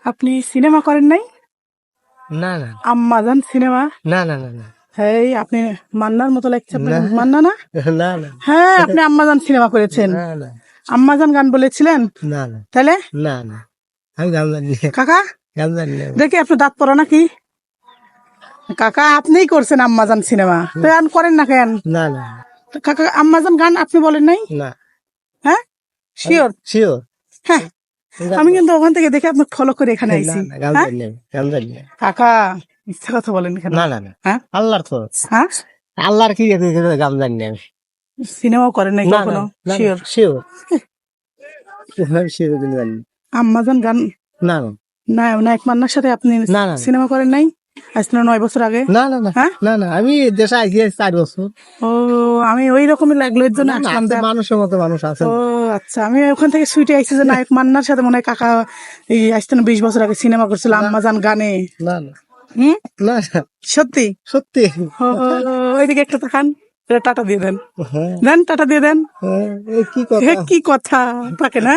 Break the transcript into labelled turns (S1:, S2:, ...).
S1: আপনি সিনেমা করেন নাই?
S2: না না
S1: আম্মাজান সিনেমা?
S2: না না না না
S1: হ্যাঁ, আপনি মান্নার মতো লাগছে আপনাকে।
S2: না।
S1: মান্না না?
S2: না না
S1: হ্যাঁ, আপনি আম্মাজান সিনেমা করেছেন।
S2: না না
S1: আম্মাজান গান বলেছিলেন
S2: না না
S1: তাহলে?
S2: না না আমি গান জানি না।
S1: কাকা
S2: গান জানি না।
S1: দেখি আপনার দাঁত পড়া নাকি? কাকা আপনিই করছেন আম্মাজান সিনেমা, তো এখন করেন না কেন?
S2: না না
S1: তো কাকা আম্মাজান গান আপনি বলেন নাই?
S2: না
S1: হ্যাঁ, শিওর?
S2: শিওর
S1: হ্যাঁ, আমি কিন্তু ওখান থেকে দেখে আপনাকে ফলো করে এখানে
S2: না
S1: আইছি।
S2: না গান
S1: হ্যাঁ
S2: জানি না। গান জানি না।
S1: কাকা, মিথ্যা কথা বলেন কেন?
S2: না না না
S1: হ্যাঁ
S2: আল্লাহর তো
S1: হ্যাঁ,
S2: আল্লাহর কি গান জানি না আমি।
S1: সিনেমাও করেন নাই
S2: না না
S1: কখনো?
S2: না
S1: শিওর?
S2: শিওর শিওর জানি না।
S1: আম্মাজান গান
S2: না না
S1: নায়ক মান্নার সাথে আপনি
S2: না, না।
S1: সিনেমা করেন নাই? আজ থেকে 9 বছর আগে।
S2: না না না
S1: হ্যাঁ?
S2: না না আমি দেশে আইছি 4 বছর।
S1: ও, আমি ওই রকমই লাগলো, এর জন্য
S2: না, না,
S1: আসলাম।
S2: আপনি মানুষের মতো মানুষ আছেন।
S1: ও আচ্ছা, আমি ওখান থেকে সুইটে আইছি যে নায়ক মান্নার সাথে মনে হয় কাকা এই আজ থেকে 20 বছর আগে সিনেমা করছিল আম্মাজান গানে।
S2: না না
S1: হুম,
S2: না না,
S1: সত্যি?
S2: সত্যি।
S1: ও, ওইদিকে একটা তাকান, এটা টাটা দিয়ে দেন,
S2: হ্যাঁ
S1: দেন টাটা দিয়ে দেন।
S2: হ্যাঁ এই কি কথা।
S1: কি কথা, তাকে না